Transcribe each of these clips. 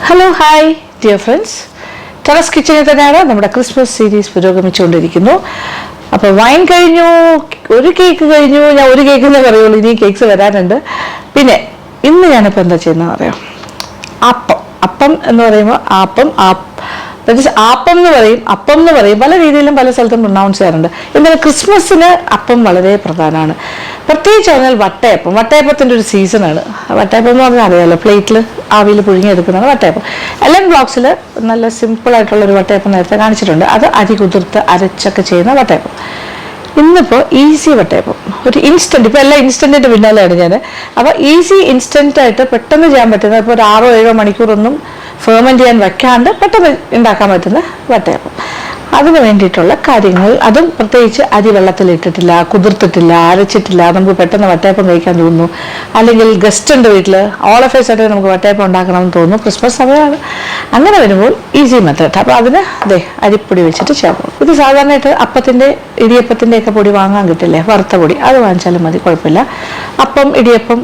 Hello hi dear friends, terrace കിച്ചണിൽ തന്നെയാണ് നമ്മുടെ ക്രിസ്മസ് സീരീസ് പുരോഗമിച്ചുകൊണ്ടിരിക്കുന്നു. അപ്പോൾ വൈൻ കഴിഞ്ഞു, ഒരു കേക്ക് കഴിഞ്ഞു. ഞാൻ ഒരു കേക്ക് എന്നേ പറയുള്ളൂ, ഇനി കേക്ക്സ് വരാനുണ്ട്. പിന്നെ ഇന്ന് ഞാനിപ്പോൾ എന്താ ചെയ്യുന്നതെന്ന് അറിയാം, അപ്പം എന്ന് പറയുമ്പോൾ ആപ്പം എന്ന് പറയും, അപ്പം എന്ന് പറയും, പല രീതിയിലും പല സ്ഥലത്തും പ്രൊനൗൺസ് ചെയ്യാറുണ്ട്. എന്നാൽ ക്രിസ്മസിന് അപ്പം വളരെ പ്രധാനമാണ്. പ്രത്യേകിച്ച് പറഞ്ഞാൽ വട്ടയപ്പത്തിൻ്റെ ഒരു സീസണാണ്. വട്ടയപ്പം എന്ന് പറഞ്ഞാൽ അറിയാമല്ലോ, പ്ലേറ്റിൽ ആവിയിൽ പുഴുങ്ങിയെടുക്കുന്നതാണ് വട്ടയപ്പം. എല്ലാം ബ്ലോഗ്സിൽ നല്ല സിമ്പിളായിട്ടുള്ളൊരു വട്ടയപ്പം നേരത്തെ കാണിച്ചിട്ടുണ്ട്. അത് അരി കുതിർത്ത് അരച്ചൊക്കെ ചെയ്യുന്ന വട്ടയപ്പം. ഇന്നിപ്പോൾ ഈസി വട്ടയപ്പം, ഒരു ഇൻസ്റ്റൻറ്റ്, ഇപ്പോൾ എല്ലാം ഇൻസ്റ്റൻറ്റിൻ്റെ പിന്നാലെയാണ് ഞാൻ. അപ്പോൾ ഈസി ഇൻസ്റ്റൻറ്റായിട്ട് പെട്ടെന്ന് ചെയ്യാൻ പറ്റുന്ന, ഇപ്പോൾ ഒരു 6-7 മണിക്കൂറൊന്നും ഫെർമെൻറ്റ് ചെയ്യാൻ വെക്കാണ്ട് പെട്ടെന്ന് ഉണ്ടാക്കാൻ പറ്റുന്ന വട്ടയപ്പം. അതിന് വേണ്ടിയിട്ടുള്ള കാര്യങ്ങൾ, അതും പ്രത്യേകിച്ച് അരി വെള്ളത്തിലിട്ടിട്ടില്ല, കുതിർത്തിട്ടില്ല, അരച്ചിട്ടില്ല, നമുക്ക് പെട്ടെന്ന് വട്ടയപ്പം കഴിക്കാൻ തോന്നുന്നു. അല്ലെങ്കിൽ ഗസ്റ്റ് ഉണ്ട് വീട്ടിൽ, ഓൾ ഓഫ് എ സഡൻ നമുക്ക് വട്ടയപ്പം ഉണ്ടാക്കണമെന്ന് തോന്നുന്നു, ക്രിസ്മസ് സമയമാണ്. അങ്ങനെ വരുമ്പോൾ ഈസി മെത്തേഡ്. അപ്പോൾ അതിന് അരിപ്പൊടി വെച്ചിട്ട് ചേർക്കും. ഇത് സാധാരണയായിട്ട് അപ്പത്തിൻ്റെ ഇടിയപ്പത്തിൻ്റെ ഒക്കെ പൊടി വാങ്ങാൻ കിട്ടില്ലേ, വറുത്ത പൊടി, അത് വാങ്ങിച്ചാലും മതി, കുഴപ്പമില്ല. അപ്പം, ഇടിയപ്പം,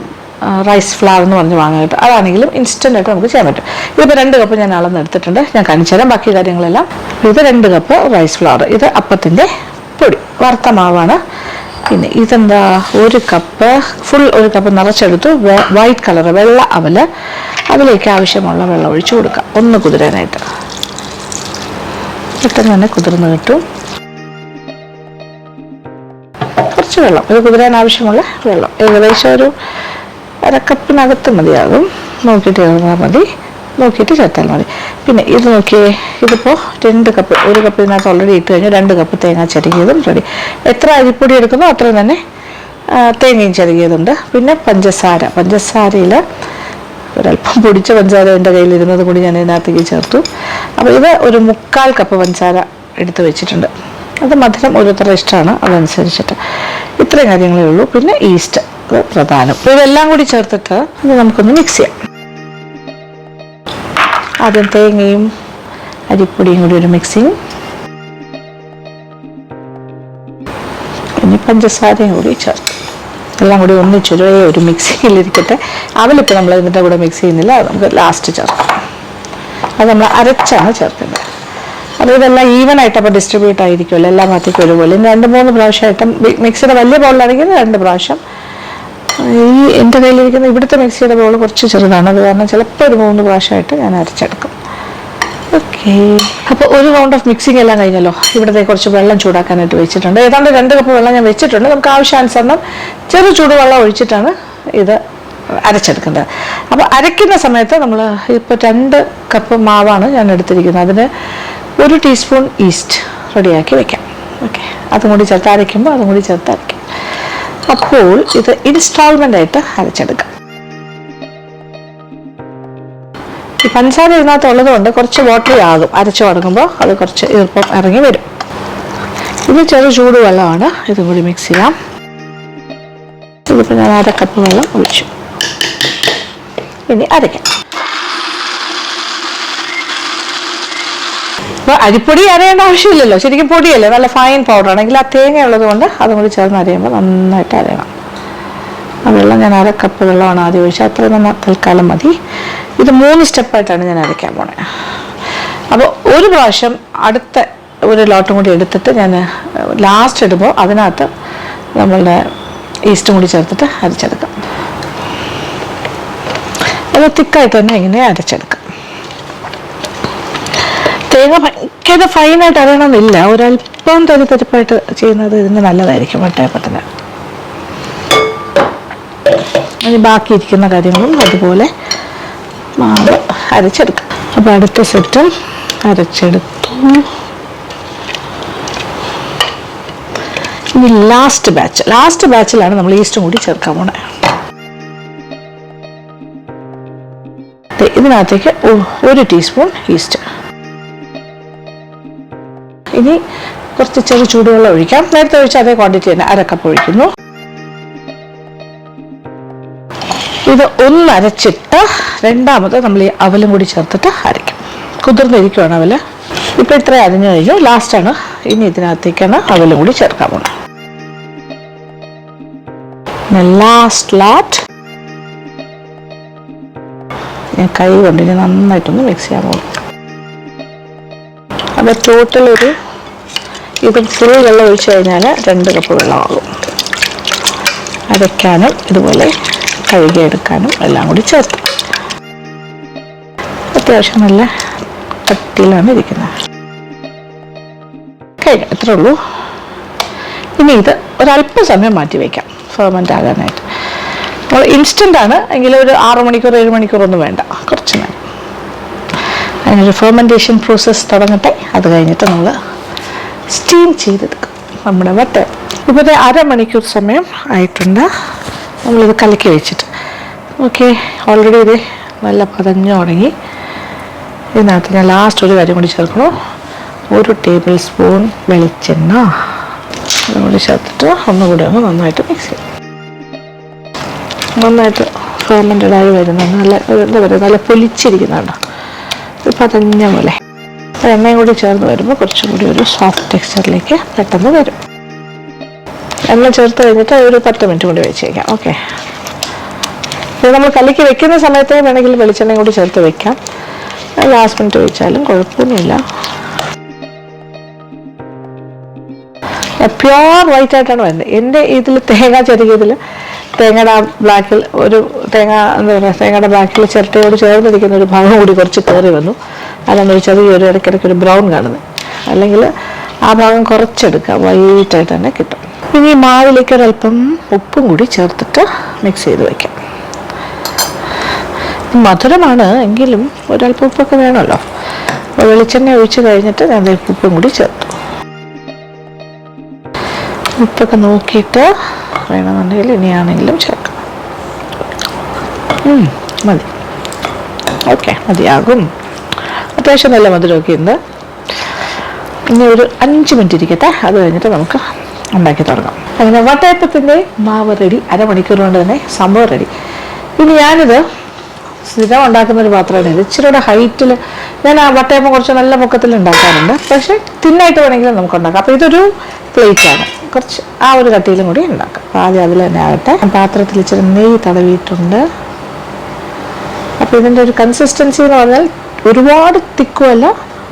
റൈസ് ഫ്ലവർ എന്ന് പറഞ്ഞ് വാങ്ങാൻ കിട്ടും. അതാണെങ്കിലും ഇൻസ്റ്റൻ്റ് ആയിട്ട് നമുക്ക് ചെയ്യാൻ പറ്റും. ഇതിപ്പോൾ 2 കപ്പ് ഞാൻ അളന്നെടുത്തിട്ടുണ്ട്, ഞാൻ കാണിച്ചു തരാം ബാക്കി കാര്യങ്ങളെല്ലാം. ഇത് 2 കപ്പ് റൈസ് ഫ്ലവർ, ഇത് അപ്പത്തിൻ്റെ പൊടി, വറുത്ത മാവാണ്. പിന്നെ ഇതെന്താ, 1 കപ്പ്, ഫുൾ 1 കപ്പ് നിറച്ചെടുത്തു, വൈറ്റ് കളർ വെള്ള അവല്. അതിലേക്ക് ആവശ്യമുള്ള വെള്ളം ഒഴിച്ചു കൊടുക്കാം, ഒന്ന് കുതിരാനായിട്ട്. പെട്ടെന്ന് തന്നെ കുതിർന്ന് കിട്ടും. കുറച്ച് വെള്ളം, ഇത് കുതിരാൻ ആവശ്യമുള്ള വെള്ളം ഏകദേശം ഒരു 1/2 കപ്പിനകത്ത് മതിയാകും. നോക്കിയിട്ട് ചേർന്നാൽ മതി, നോക്കിയിട്ട് ചേർത്താൽ മതി. പിന്നെ ഇത് നോക്കിയേ, ഇതിപ്പോൾ 2 കപ്പ്, 1 കപ്പിനകത്ത് ഓൾറെഡി ഇട്ട് കഴിഞ്ഞാൽ 2 കപ്പ് തേങ്ങ ചിരകിയതും റെഡി. എത്ര അരിപ്പൊടി എടുക്കുന്നോ അത്രയും തന്നെ തേങ്ങയും ചിരകിയതുണ്ട്. പിന്നെ പഞ്ചസാരയിൽ ഒരല്പം പൊടിച്ച പഞ്ചസാര എൻ്റെ കയ്യിലിരുന്നത് കൂടി ഞാൻ ഇതിനകത്തേക്ക് ചേർത്തു. അപ്പോൾ ഇത് ഒരു 1/4 കപ്പ് പഞ്ചസാര എടുത്ത് വെച്ചിട്ടുണ്ട്. അത് മധുരം ഓരോരുത്തരുടെ ഇഷ്ടമാണ്, അതനുസരിച്ചിട്ട്. ഇത്രയും കാര്യങ്ങളേ ഉള്ളൂ. പിന്നെ ഈസ്റ്റ് പ്രധാനം. ഇതെല്ലാം കൂടി ചേർത്തിട്ട് ഇത് നമുക്കൊന്ന് മിക്സ് ചെയ്യാം. ആദ്യം തേങ്ങയും അരിപ്പൊടിയും കൂടി ഒരു മിക്സിങ്, ഇനി പഞ്ചസാരയും കൂടി ചേർത്ത് എല്ലാം കൂടി ഒന്നിച്ചൊരു മിക്സിയിലിരിക്കട്ടെ. അവലിപ്പോൾ നമ്മൾ ഇതിൻ്റെ കൂടെ മിക്സ് ചെയ്യുന്നില്ല, അത് നമുക്ക് ലാസ്റ്റ് ചേർക്കാം. അത് നമ്മൾ അരച്ചാണ് ചേർക്കുന്നത്. അപ്പോൾ ഇതെല്ലാം ഈവനായിട്ട് അപ്പോൾ ഡിസ്ട്രിബ്യൂട്ട് ആയിരിക്കുമല്ലോ, എല്ലാ ഭാഗത്തേക്കും ഒരുപോലെ. 2-3 പ്രാവശ്യമായിട്ട് മിക്സിയുടെ വലിയ ബൗളിലാണെങ്കിൽ 2 പ്രാവശ്യം. ഈ എൻ്റെ കയ്യിലിരിക്കുന്ന ഇവിടുത്തെ മിക്സിയുടെ ബൗൾ കുറച്ച് ചെറുതാണ്, അത് കാരണം ചിലപ്പോൾ ഒരു 3 പ്രാവശ്യമായിട്ട് ഞാൻ അരച്ചെടുക്കും. ഓക്കെ, അപ്പോൾ ഒരു റൗണ്ട് ഓഫ് മിക്സിങ് എല്ലാം കഴിഞ്ഞല്ലോ. ഇവിടത്തെ കുറച്ച് വെള്ളം ചൂടാക്കാനായിട്ട് വെച്ചിട്ടുണ്ട്. ഏതാണ്ട് 2 കപ്പ് വെള്ളം ഞാൻ വെച്ചിട്ടുണ്ട്. നമുക്ക് ആവശ്യാനുസരണം ചെറു ചൂടുവെള്ളം ഒഴിച്ചിട്ടാണ് ഇത് അരച്ചെടുക്കേണ്ടത്. അപ്പോൾ അരയ്ക്കുന്ന സമയത്ത് നമ്മൾ ഇപ്പോൾ 2 കപ്പ് മാവാണ് ഞാൻ എടുത്തിരിക്കുന്നത്. അതിന് 1 ടീസ്പൂൺ ഈസ്റ്റ് റെഡിയാക്കി വെക്കാം. ഓക്കെ, അതും കൂടി ചേർത്ത് അരയ്ക്കുമ്പോൾ അതും കൂടി ചേർത്ത് അരയ്ക്കാം. അപ്പോൾ ഇത് ഇൻസ്റ്റാൾമെൻ്റ് ആയിട്ട് അരച്ചെടുക്കാം. ഈ പഞ്ചസാര ഇതിനകത്ത് ഉള്ളതുകൊണ്ട് കുറച്ച് വാട്ടറി ആകും, അരച്ചു തുടങ്ങുമ്പോൾ അത് കുറച്ച് ഈർപ്പം ഇറങ്ങി വരും. ഇത് ചെറു ചൂടുവെള്ളമാണ്, ഇതും കൂടി മിക്സ് ചെയ്യാം. ഇതിപ്പോൾ ഞാൻ 1/2 കപ്പ് വെള്ളം ഒഴിച്ചു. ഇനി അരയ്ക്കാം. അപ്പോൾ അരിപ്പൊടി അരയേണ്ട ആവശ്യമില്ലല്ലോ, ശരിക്കും പൊടിയല്ലേ, നല്ല ഫൈൻ പൗഡർ ആണെങ്കിൽ. ആ തേങ്ങ ഉള്ളത് കൊണ്ട് അതും കൂടി ചേർന്ന് അരയുമ്പോൾ നന്നായിട്ട് അരയണം. ആ വെള്ളം ഞാൻ 1/2 കപ്പ് വെള്ളമാണ് ആദ്യം ഒഴിച്ചത്, അത്രയും തൽക്കാലം മതി. ഇത് 3 സ്റ്റെപ്പായിട്ടാണ് ഞാൻ അരയ്ക്കാൻ പോണേ. അപ്പോൾ ഒരു പ്രാവശ്യം അടുത്ത ഒരു ലോട്ടും കൂടി എടുത്തിട്ട് ഞാൻ ലാസ്റ്റ് ഇടുമ്പോൾ അതിനകത്ത് നമ്മളുടെ ഈസ്റ്റും കൂടി ചേർത്തിട്ട് അരച്ചെടുക്കാം. അത് തിക്കായിട്ട് തന്നെ ഇങ്ങനെ അരച്ചെടുക്കാം. തേങ്ങ ഭയങ്കര ഫൈനായിട്ട് അറിയണമെന്നില്ല, ഒരല്പം തരിപ്പായിട്ട് ചെയ്യുന്നത് ഇതിന് നല്ലതായിരിക്കും വട്ടയപ്പത്തിന്. ഇനി ബാക്കിയിരിക്കുന്ന കാര്യങ്ങളും അതുപോലെ മാവ് അരച്ചെടുക്കാം. അപ്പോൾ അടുത്ത സെറ്റും അരച്ചെടുത്തു. ഇനി ലാസ്റ്റ് ബാച്ചിലാണ് നമ്മൾ ഈസ്റ്റും കൂടി ചേർക്കാൻ പോണേ. ഇതിനകത്തേക്ക് 1 ടീസ്പൂൺ ഈസ്റ്റ്. ഇനി കുറച്ച് ചെറു ചൂടുവെള്ളം ഒഴിക്കാം. നേരത്തെ ഒഴിച്ച അതേ ക്വാണ്ടിറ്റി തന്നെ 1/2 കപ്പ് ഒഴിക്കുന്നു. ഇത് ഒന്ന് അരച്ചിട്ട് രണ്ടാമത് നമ്മൾ ഈ അവലും കൂടി ചേർത്തിട്ട് അരയ്ക്കും. കുതിർന്നിരിക്കുകയാണ് അവല്. ഇപ്പോൾ ഇത്ര അരിഞ്ഞു കഴിഞ്ഞു, ലാസ്റ്റാണ്. ഇനി ഇതിനകത്തേക്കാണ് അവലും കൂടി ചേർക്കാൻ പോകുന്നത്. ലാസ്റ്റ് ഞാൻ കൈ കൊണ്ട് ഇനി നന്നായിട്ടൊന്ന് മിക്സ് ചെയ്യാൻ പോകും. അപ്പോൾ ടോട്ടൽ ഇത് ഫുൾ വെള്ളം ഒഴിച്ച് കഴിഞ്ഞാൽ 2 കപ്പ് വെള്ളമാകും. അരയ്ക്കാനും ഇതുപോലെ കഴുകിയെടുക്കാനും എല്ലാം കൂടി ചേർത്ത്. അത്യാവശ്യം നല്ല കട്ടിയിലാണ് ഇരിക്കുന്നത്. കഴിഞ്ഞു, ഇത്രേ ഉള്ളൂ. ഇനി ഇത് ഒരല്പം സമയം മാറ്റി വയ്ക്കാം ഫെർമെൻ്റ് ആകാനായിട്ട്. അപ്പോൾ ഇൻസ്റ്റൻ്റ് ആണ് എങ്കിൽ ഒരു 6 മണിക്കൂർ 7 മണിക്കൂറൊന്നും വേണ്ട, കുറച്ച് നേരം അതിനൊരു ഫെർമെൻറ്റേഷൻ പ്രോസസ്സ് തുടങ്ങട്ടെ. അത് കഴിഞ്ഞിട്ട് നമ്മൾ സ്റ്റീം ചെയ്തെടുക്കും നമ്മുടെ വട്ടയപ്പം. ഇപ്പോൾ അരമണിക്കൂർ സമയം ആയിട്ടുണ്ട് നമ്മളിത് കലക്കി വെച്ചിട്ട്. ഓക്കെ, ഓൾറെഡി ഇത് നല്ല പതഞ്ഞു തുടങ്ങി. ഇതിനകത്ത് ഞാൻ ലാസ്റ്റ് ഒരു കാര്യം കൂടി ചേർക്കണു. 1 ടേബിൾ സ്പൂൺ വെളിച്ചെണ്ണ അതുകൂടി ചേർത്തിട്ട് ഒന്നുകൂടി ഒന്ന് നന്നായിട്ട് മിക്സ് ചെയ്യും. നന്നായിട്ട് ഫെർമെൻറ്റഡായി വരുന്ന നല്ല എന്താ പറയുക, നല്ല പൊലിച്ചിരിക്കുന്നുണ്ടോ, ഒരു പതഞ്ഞ പോലെ. എണ്ണയും കൂടി ചേർന്ന് വരുമ്പോൾ കുറച്ചും കൂടി ഒരു സോഫ്റ്റ് ടെക്സ്ചറിലേക്ക് പെട്ടെന്ന് വരും. എണ്ണ ചേർത്ത് കഴിഞ്ഞിട്ട് ഒരു 10 മിനിറ്റ് കൂടി വെച്ച് വയ്ക്കാം. ഓക്കെ, ഇത് നമ്മൾ കലക്കി വെക്കുന്ന സമയത്ത് വേണമെങ്കിൽ വെളിച്ചെണ്ണയും കൂടി ചേർത്ത് വെക്കാം. ലാസ്റ്റ് മിനിറ്റ് വെച്ചാലും കുഴപ്പമൊന്നുമില്ല. പ്യോർ വൈറ്റ് ആയിട്ടാണ് വരുന്നത്. എൻ്റെ ഇതിൽ തേങ്ങ ചെറുകിയതിൽ തേങ്ങയുടെ ബ്ലാക്കിൽ ഒരു എന്താ പറയുക, തേങ്ങയുടെ ബ്ലാക്കിൽ ചിരട്ടയോട് ചേർന്നിരിക്കുന്ന ഒരു ഭാഗം കൂടി കുറച്ച് കയറി വന്നു. അതാണ് ഒരു ചെറിയൊരു ഇടയ്ക്കിടയ്ക്കൊരു ബ്രൗൺ കാണുന്നത്. അല്ലെങ്കിൽ ആ ഭാഗം കുറച്ചെടുക്കുക, വൈറ്റായിട്ട് തന്നെ കിട്ടും. ഇനി മാവിലേക്ക് ഒരല്പം ഉപ്പും കൂടി ചേർത്തിട്ട് മിക്സ് ചെയ്ത് വയ്ക്കാം. മധുരമാണ് എങ്കിലും ഒരല്പം ഉപ്പൊക്കെ വേണമല്ലോ. വെളിച്ചെണ്ണ ഒഴിച്ച് കഴിഞ്ഞിട്ട് ഞാൻ ഉപ്പും കൂടി ചേർത്തു. ഉപ്പൊക്കെ നോക്കിയിട്ട് വേണമെന്നുണ്ടെങ്കിൽ ഇനിയാണെങ്കിലും ചേർക്കാം. മതി, ഓക്കെ, മതിയാകും. അത്യാവശ്യം നല്ല മധുരമൊക്കെ ഉണ്ട്. ഇനി ഒരു 5 മിനിറ്റ് ഇരിക്കട്ടെ. അത് കഴിഞ്ഞിട്ട് നമുക്ക് ഉണ്ടാക്കി തുടങ്ങാം. അങ്ങനെ വട്ടയപ്പത്തിൻ്റെ മാവ് റെഡി. അരമണിക്കൂർ കൊണ്ട് തന്നെ സംഭവം റെഡി. ഇനി ഞാനിത് സ്ഥിരം ഉണ്ടാക്കുന്നൊരു പാത്രമാണ്. ഇത് ഇച്ചിരി കൂടെ ഹൈറ്റിൽ ഞാൻ ആ വട്ടയപ്പം കുറച്ച് നല്ല പൊക്കത്തിൽ ഉണ്ടാക്കാറുണ്ട്. പക്ഷേ തിന്നായിട്ട് വേണമെങ്കിലും നമുക്ക് ഉണ്ടാക്കാം. അപ്പോൾ ഇതൊരു പ്ലേറ്റാണ്, കുറച്ച് ആ ഒരു കട്ടിയിലും കൂടി ഉണ്ടാക്കാം. അപ്പോൾ ആദ്യം അതിൽ തന്നെ ആകട്ടെ. പാത്രത്തിൽ ഇച്ചിരി നെയ്യ് തടവിയിട്ടുണ്ട്. അപ്പോൾ ഇതിൻ്റെ ഒരു കൺസിസ്റ്റൻസി എന്ന് പറഞ്ഞാൽ ഒരുപാട് തിക്കുമല്ല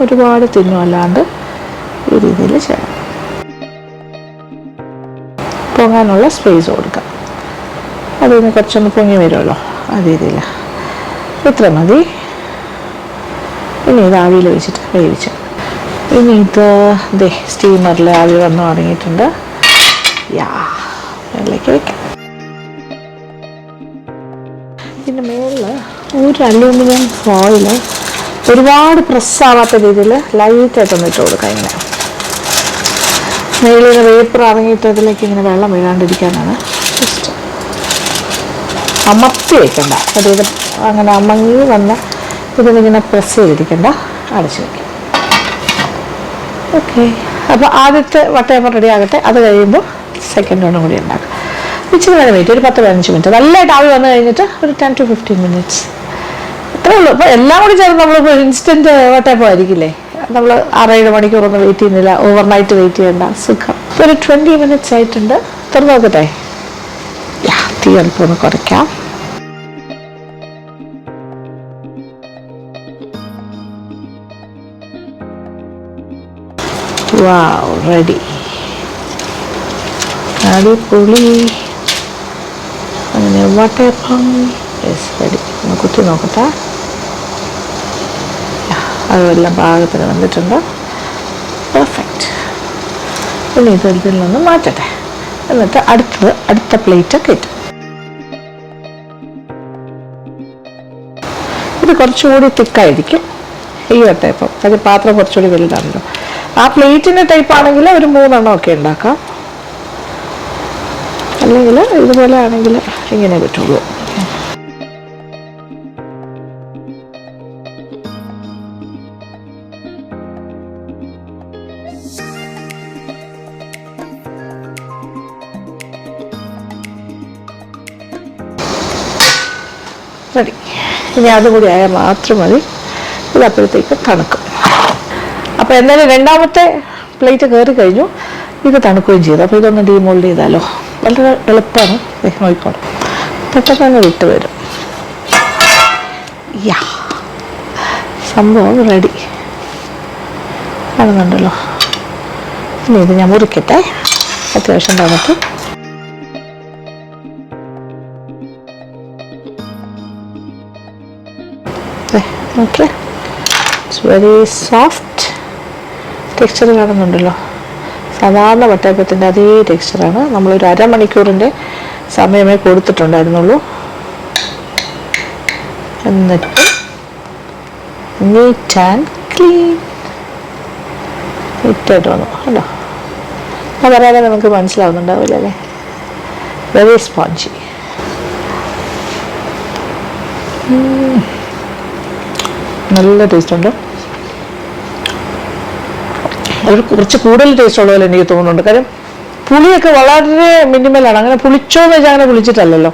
ഒരുപാട് തിന്നുമല്ലാണ്ട് ഈ രീതിയിൽ ചെയ്യണം. പൊങ്ങാനുള്ള സ്പേസ് കൊടുക്കാം. അതിന് കുറച്ചൊന്ന് പൊങ്ങി വരുമല്ലോ, ആ രീതിയിൽ. ഇത്ര മതി. ഇനി ഇത് ആവിയിൽ വെച്ചിട്ട് വേവിച്ച്. ഇനി ഇത് സ്റ്റീമറിൽ ആവി വന്ന് തുടങ്ങിയിട്ടുണ്ട്. മേളിലേക്ക് വയ്ക്കാം. പിന്നെ മേളിൽ ഒരു അലൂമിനിയം ഫോയിൽ ഒരുപാട് പ്രസ്സാവാത്ത രീതിയിൽ ലൈറ്റായിട്ടൊന്ന് ഇട്ട് കൊടുക്കാം. ഇങ്ങനെ മേളിൽ വേപ്പർ ഇറങ്ങിയിട്ട് അതിലേക്ക് ഇങ്ങനെ വെള്ളം വീഴാണ്ടിരിക്കാനാണ്. ജസ്റ്റ് അമർത്തി വയ്ക്കണ്ട, അതായത് അങ്ങനെ അമങ്ങി വന്ന ഇതിലിങ്ങനെ പ്രസ് ചെയ്തിരിക്കണ്ട, അടച്ചു വയ്ക്കാം. ഓക്കെ, അപ്പോൾ ആദ്യത്തെ വട്ടയപ്പം റെഡി ആകട്ടെ. അത് കഴിയുമ്പോൾ സെക്കൻഡ് ഒന്നും കൂടി ഉണ്ടാക്കാം. ഇച്ചിരി നേരം വെയിറ്റ്, ഒരു 10-15 മിനിറ്റ് നല്ലതായിട്ട് ആവി വന്നു കഴിഞ്ഞിട്ട് ഒരു 10 to 15 മിനിറ്റ്സ് ഇത്രേ ഉള്ളൂ. അപ്പോൾ എല്ലാം കൂടി ചേർന്ന് നമ്മളിപ്പോൾ ഇൻസ്റ്റൻറ്റ് വട്ടയപ്പം ആയിരിക്കില്ലേ, നമ്മൾ 6-7 മണിക്കൂറൊന്നും വെയിറ്റ് ചെയ്യുന്നില്ല, ഓവർനൈറ്റ് വെയിറ്റ് ചെയ്യേണ്ട, സുഖം. ഇപ്പോൾ ഒരു 20 മിനിറ്റ്സ് ആയിട്ടുണ്ട്. തുറന്ന് നോക്കട്ടെ. തീ അല്പം ഒന്ന് കുറയ്ക്കാം. വാവ്, റെഡി, അടിപൊളി. അങ്ങനെ വട്ടയപ്പം റെഡി. ഒന്ന് കുത്തി നോക്കട്ടെ. അതെല്ലാം പാകത്തിന് വന്നിട്ടുണ്ട്. പെർഫെക്റ്റ്. ഇനി ഇതിൽ നിന്ന് മാറ്റട്ടെ. എന്നിട്ട് അടുത്ത പ്ലേറ്റ് കിട്ടും. ഇത് കുറച്ചുകൂടി തിക്കായിരിക്കും ഈ വട്ടയപ്പം. അത് പാത്രം കുറച്ചുകൂടി വലുതാണല്ലോ. ആ പ്ലേറ്റിൻ്റെ ടൈപ്പ് ആണെങ്കിൽ ഒരു 3 എണ്ണം ഒക്കെ ഉണ്ടാക്കാം. അല്ലെങ്കിൽ ഇതുപോലെ ആണെങ്കിൽ ഇങ്ങനെ പറ്റുള്ളൂ. റെഡി. ഇനി അതുകൂടി ആയാൽ മാത്രം മതി. ഇത് അപ്പോഴത്തേക്ക് തണുക്കും. അപ്പോൾ എന്തായാലും രണ്ടാമത്തെ പ്ലേറ്റ് കയറി കഴിഞ്ഞു. ഇത് തണുക്കുകയും ചെയ്തു. അപ്പോൾ ഇതൊന്ന് ഡീമോൾഡ് ചെയ്താലോ. വളരെ എളുപ്പമാണ്. നോക്കിക്കോളും, പെട്ടെന്ന് തന്നെ വിട്ട് വരും. യാ, സംഭവം റെഡി കാണുന്നുണ്ടല്ലോ. ഇനി ഇത് ഞാൻ മുറിക്കട്ടെ അത്യാവശ്യം തന്നിട്ട്. Okay, it's very soft texture കാണുന്നുണ്ടല്ലോ. സാധാരണ വട്ടയപ്പത്തിൻ്റെ അതേ ടെക്സ്ചറാണ്. നമ്മളൊരു അരമണിക്കൂറിൻ്റെ സമയമേ കൊടുത്തിട്ടുണ്ടായിരുന്നുള്ളൂ. എന്നിട്ട് നീറ്റ് ആൻഡ് ക്ലീൻ നീറ്റായിട്ട് വന്നു കേട്ടോ. അത് പറയാതെ നമുക്ക് മനസ്സിലാവുന്നുണ്ടാവില്ല അല്ലേ. Very spongy. നല്ല ടേസ്റ്റ് ഉണ്ട്. ഒരു കുറച്ച് കൂടുതൽ ടേസ്റ്റ് ഉള്ള പോലെ എനിക്ക് തോന്നുന്നുണ്ട്. കാര്യം പുളിയൊക്കെ വളരെ മിനിമലാണ്. അങ്ങനെ പുളിച്ചോന്ന് വെച്ചാൽ അങ്ങനെ പുളിച്ചിട്ടല്ലല്ലോ.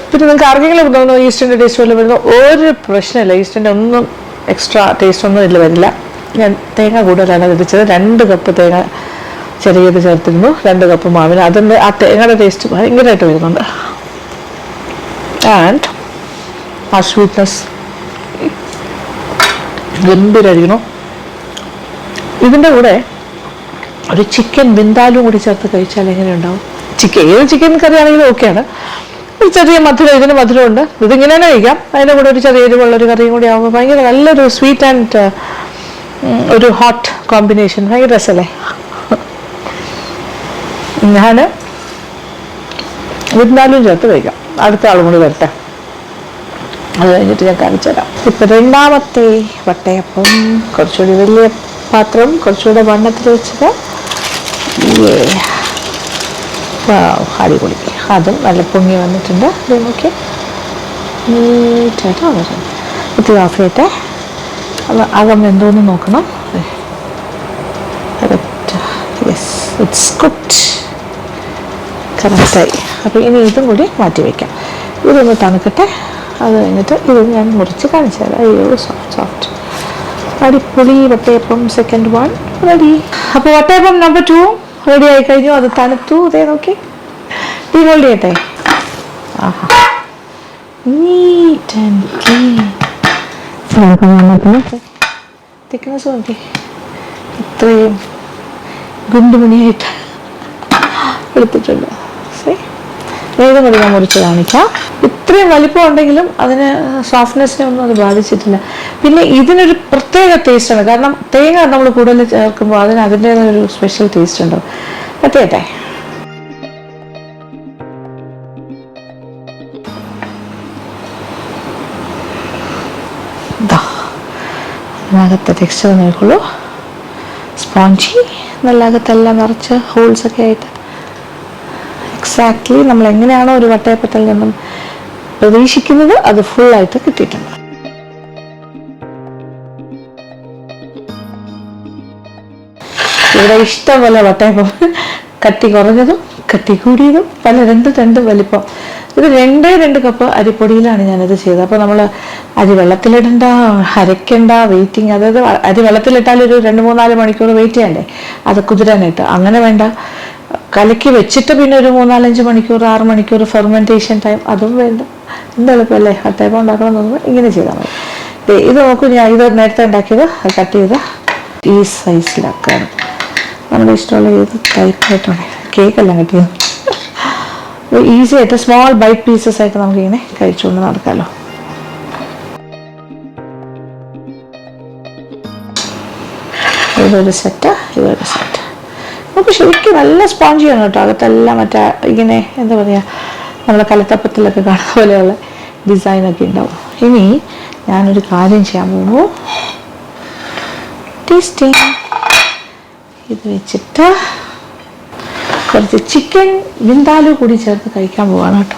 പിന്നെ നിങ്ങൾക്ക് ആർക്കെങ്കിലും തോന്നുന്നു ഈസ്റ്റിൻ്റെ ടേസ്റ്റ് പോലെ വരുന്നു, ഒരു പ്രശ്നമില്ല. ഈസ്റ്റിൻ്റെ ഒന്നും എക്സ്ട്രാ ടേസ്റ്റ് ഒന്നും ഇതിൽ വരില്ല. ഞാൻ തേങ്ങ കൂടുതലാണ് ഇടിച്ചത്. 2 കപ്പ് തേങ്ങ ചെറിയത് ചേർത്തിരുന്നു, 2 കപ്പ് മാവിന്. അതിൻ്റെ ആ തേങ്ങയുടെ ടേസ്റ്റ് ഭയങ്കരമായിട്ട് വരുന്നുണ്ട്. ആൻഡ് ആ സ്വീറ്റ്നെസ് ഗംഭീരമായിരിക്കണം. ഇതിൻ്റെ കൂടെ ഒരു ചിക്കൻ ബിന്ദാലും കൂടി ചേർത്ത് കഴിച്ചാൽ എങ്ങനെ ഉണ്ടാവും? ഏത് ചിക്കൻ കറി ആണെങ്കിലും ഓക്കെയാണ്. ഒരു ചെറിയ മധുരം, ഇതിന് മധുരമുണ്ട്. ഇതിങ്ങനെ തന്നെ കഴിക്കാം. അതിൻ്റെ കൂടെ ഒരു ചെറിയ എരിവുള്ളൊരു കറിയും കൂടി ആകുമ്പോൾ ഭയങ്കര നല്ലൊരു സ്വീറ്റ് ആൻഡ് ഒരു ഹോട്ട് കോമ്പിനേഷൻ. ഭയങ്കര രസമല്ലേ. ഞാൻ ബിന്ദാലും ചേർത്ത് കഴിക്കാം. അടുത്ത ആളും കൂടി വരട്ടെ, അത് കഴിഞ്ഞിട്ട് ഞാൻ കാണിച്ചു തരാം. ഇപ്പം 2ാമത്തെ വട്ടയപ്പം കുറച്ചുകൂടി വലിയ പാത്രം, കുറച്ചുകൂടെ വണ്ണത്തിൽ വെച്ചത്. അടിപൊളി. അതും നല്ല പൊങ്ങി വന്നിട്ടുണ്ട്. ഇത് നോക്കി നീറ്റായിട്ട് വന്നിട്ടുണ്ട്. ഇത് ഓഫ് ചെയ്യട്ടെ. അകം എന്തോന്ന് നോക്കണം. യെസ്, ഇറ്റ്സ് കുക്ക്ഡ്, കറക്റ്റായി. അപ്പോൾ ഇനി ഇതും കൂടി മാറ്റി വയ്ക്കാം. ഇതൊന്ന് തണുക്കട്ടെ. അത് കഴിഞ്ഞിട്ട് ഇത് ഞാൻ മുറിച്ച് കാണിച്ചു തരാം. അയ്യോ, സോഫ്റ്റ് അടിപൊളി വട്ടയപ്പം സെക്കൻഡ് 1 റെഡി. അപ്പോൾ വട്ടയപ്പം നമ്പർ 2 റെഡി ആയി കഴിഞ്ഞു. അത് തണുത്തു. അതേ നോക്കി ഡീമോൾഡ് ചെയ്യട്ടെ. ആഹാ, നീറ്റ് ആൻഡ് ക്ലീൻ. തിക്നെസ് നോക്കി, ഇത്രയും ഗുണ്ടുമണിയായിട്ട് എടുത്തിട്ടുണ്ട്. വേഗം കൂടി ഞാൻ മുറിച്ച് കാണിക്കാം. ഇത്രയും വലിപ്പം ഉണ്ടെങ്കിലും അതിന് സോഫ്റ്റ്നെസ്സിനെ ഒന്നും അത് ബാധിച്ചിട്ടില്ല. പിന്നെ ഇതിനൊരു പ്രത്യേക ടേസ്റ്റാണ്. കാരണം തേങ്ങ നമ്മൾ കൂടുതൽ ചേർക്കുമ്പോൾ അതിന് അതിൻ്റേതായ ഒരു സ്പെഷ്യൽ ടേസ്റ്റ് ഉണ്ടാവും. എത്തിയട്ടെ. അതിനകത്തെ ടെക്സ്ചർ നോക്കുള്ളൂ. സ്പോഞ്ചി, നല്ല അകത്തെല്ലാം നിറച്ച് ഹോൾസൊക്കെ ആയിട്ട് എക്സാക്ട്ലി നമ്മൾ എങ്ങനെയാണോ ഒരു വട്ടയപ്പത്തിൽ നിന്നും പ്രതീക്ഷിക്കുന്നത് അത് ഫുള്ളായിട്ട് കിട്ടിയിട്ടുണ്ട്. ഇവിടെ ഇഷ്ടംപോലെ വട്ടയപ്പം, കട്ടി കുറഞ്ഞതും കട്ടി കൂടിയതും പല രണ്ട് വലിപ്പം. ഇത് 2 കപ്പ് അരിപ്പൊടിയിലാണ് ഞാനിത് ചെയ്തത്. അപ്പോൾ നമ്മൾ അരി വെള്ളത്തിലിടണ്ട, അരയ്ക്കണ്ട, വെയിറ്റിംഗ്. അതായത് അരി വെള്ളത്തിലിട്ടാൽ ഒരു 2-3-4 മണിക്കൂർ വെയിറ്റ് ചെയ്യണ്ടേ അത് കുതിരാനായിട്ട്. അങ്ങനെ വേണ്ട. കലക്കി വെച്ചിട്ട് പിന്നെ ഒരു 3-4-5 മണിക്കൂർ 6 മണിക്കൂർ ഫെർമെൻറ്റേഷൻ ടൈം അതും വേണ്ട. എന്തെളുപ്പമല്ലേ വട്ടയപ്പം ഉണ്ടാക്കണം തോന്നുമ്പോൾ ഇങ്ങനെ ചെയ്താൽ മതി. ഇത് നോക്കൂ, ഞാൻ ഇത് നേരത്തെ ഉണ്ടാക്കിയത് കട്ട് ചെയ്ത് ഈ സൈസിലാക്കുകയാണ്. നമ്മുടെ ഇഷ്ടമുള്ള ഏത് ടൈപ്പായിട്ടാണ് കേക്കെല്ലാം കട്ട് ചെയ്ത് ഈസി ആയിട്ട് സ്മോൾ ബൈറ്റ് പീസസ് ആയിട്ട് നമുക്കിങ്ങനെ കഴിച്ചുകൊണ്ട് നടക്കാമല്ലോ. ഇതൊരു സെറ്റ്, ഇതൊരു സെറ്റ്. നമുക്ക് ശരിക്കും നല്ല സ്പോഞ്ചിയാണ് കേട്ടോ. അകത്തെല്ലാം മറ്റേ ഇങ്ങനെ എന്താ പറയുക, നമ്മളെ കലത്തപ്പത്തിലൊക്കെ കാണുന്ന പോലെയുള്ള ഡിസൈനൊക്കെ ഉണ്ടാവും. ഇനി ഞാനൊരു കാര്യം ചെയ്യാൻ പോകുന്നു. ടേസ്റ്റിംഗ്. ഇത് വെച്ചിട്ട് കുറച്ച് ചിക്കൻ വിന്താലു കൂടി ചേർത്ത് കഴിക്കാൻ പോവാണ് കേട്ടോ.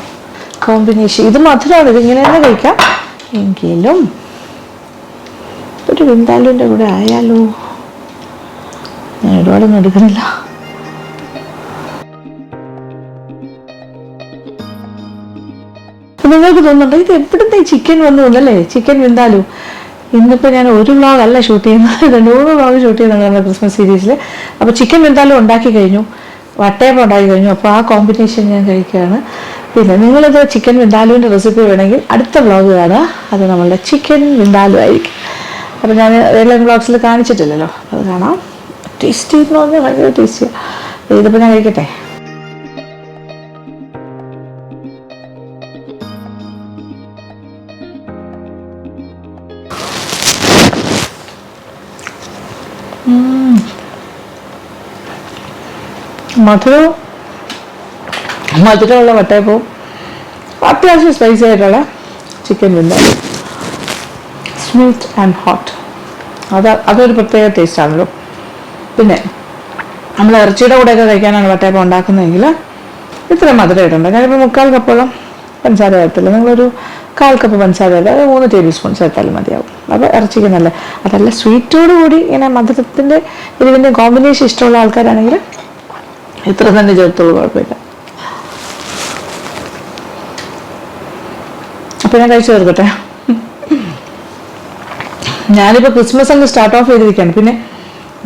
കോമ്പിനേഷൻ ഇത് മധുരമാണ്, ഇതിങ്ങനെ തന്നെ കഴിക്കാം. എങ്കിലും ഒരു വിന്താലുവിൻ്റെ കൂടെ ആയാലോ. ഞാൻ ഒരുപാടൊന്നും എടുക്കുന്നില്ല. നിങ്ങൾക്ക് തോന്നുന്നുണ്ടോ ഇത് എവിടുത്തെ ചിക്കൻ വന്നു എന്നല്ലേ, ചിക്കൻ വിന്താലു? ഇന്നിപ്പോൾ ഞാൻ ഒരു വ്ളോഗ് അല്ല ഷൂട്ട് ചെയ്യുന്നത്, 2-3 വ്ളോഗ് ഷൂട്ട് ചെയ്യുന്നുണ്ട് നമ്മുടെ ക്രിസ്മസ് സീരീസിൽ. അപ്പോൾ ചിക്കൻ വിന്താലു ഉണ്ടാക്കി കഴിഞ്ഞു, വട്ടയപ്പം ഉണ്ടാക്കി കഴിഞ്ഞു. അപ്പോൾ ആ കോമ്പിനേഷൻ ഞാൻ കഴിക്കുകയാണ്. പിന്നെ നിങ്ങളിത് ചിക്കൻ വിൻഡാലുവിൻ്റെ റെസിപ്പി വേണമെങ്കിൽ അടുത്ത വ്ളോഗ് കാണുക. അത് നമ്മളുടെ ചിക്കൻ വിൻഡാലു ആയിരിക്കും. അപ്പോൾ ഞാൻ ഏതെങ്കിലും വ്ളോഗ്സിൽ കാണിച്ചിട്ടില്ലല്ലോ, അത് കാണാം. ടേസ്റ്റി എന്ന് പറഞ്ഞാൽ ഭയങ്കര ടേസ്റ്റിയാണ്. ഇതിപ്പോൾ ഞാൻ കഴിക്കട്ടെ. മധുരമുള്ള വട്ടയപ്പവും അത്യാവശ്യം സ്പൈസി ആയിട്ടുള്ള ചിക്കൻ വിൻഡാലു, സ്വീറ്റ് ആൻഡ് ഹോട്ട്. അതൊരു പ്രത്യേക ടേസ്റ്റാണല്ലോ. പിന്നെ നമ്മൾ ഇറച്ചിയുടെ കൂടെയൊക്കെ കഴിക്കാനാണ് വട്ടയപ്പം ഉണ്ടാക്കുന്നതെങ്കിൽ ഇത്രയും മധുരം ഇടണ്ട. ഞാനിപ്പോൾ 3/4 കപ്പോളം പഞ്ചസാര ചേർത്തില്ല. നിങ്ങളൊരു 1/4 കപ്പ് പഞ്ചസാര ചേർത്താൽ അത് 3 ടേബിൾ സ്പൂൺ ചേർത്താലും മതിയാവും. അപ്പോൾ ഇറച്ചിക്ക് നല്ല അതല്ല സ്വീറ്റോട് കൂടി ഇങ്ങനെ മധുരത്തിൻ്റെ ഇതിൻ്റെ കോമ്പിനേഷൻ ഇഷ്ടമുള്ള ആൾക്കാരാണെങ്കിൽ ഇത്ര തന്നെ ചേർത്തുള്ളൂ, കുഴപ്പമില്ല. അപ്പോൾ ഞാൻ കഴിച്ചു തീർക്കട്ടെ. ഞാനിപ്പോൾ ക്രിസ്മസ് അങ്ങ് സ്റ്റാർട്ട് ഓഫ് ചെയ്തിരിക്കുകയാണ്. പിന്നെ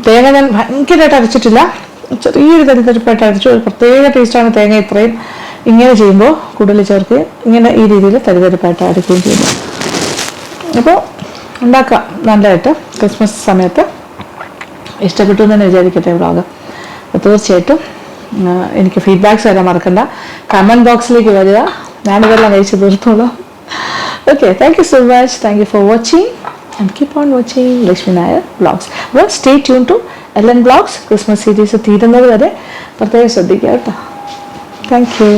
തേങ്ങ ഞാൻ ഭയങ്കരമായിട്ട് അരച്ചിട്ടില്ല, ചെറിയൊരു തരിപ്പായിട്ട് അരച്ചു. ഒരു പ്രത്യേക ടേസ്റ്റാണ് തേങ്ങ ഇത്രയും ഇങ്ങനെ ചെയ്യുമ്പോൾ കൂടുതൽ ചേർത്ത് ഇങ്ങനെ ഈ രീതിയിൽ തരിപ്പായിട്ട് അരക്കുകയും ചെയ്യുന്നു. അപ്പോൾ ഉണ്ടാക്കാം നല്ലതായിട്ട്. ക്രിസ്മസ് സമയത്ത് ഇഷ്ടപ്പെട്ടു എന്ന് തന്നെ വിചാരിക്കട്ടെ വ്ളോഗ്. തീർച്ചയായിട്ടും എനിക്ക് ഫീഡ്ബാക്ക്സ് തരാൻ മറക്കണ്ട. കമൻറ്റ് ബോക്സിലേക്ക് വരിക, ഞാനിതെല്ലാം കഴിച്ച് തീർത്തോളാം. Okay, thank you so much. Thank you for watching and keep on watching Lakshmi Nair vlogs. Well, stay tuned to LN vlogs. Christmas series തീരുന്നത് വരെ പ്രത്യേകം ശ്രദ്ധിക്കുക കേട്ടോ. Thank you.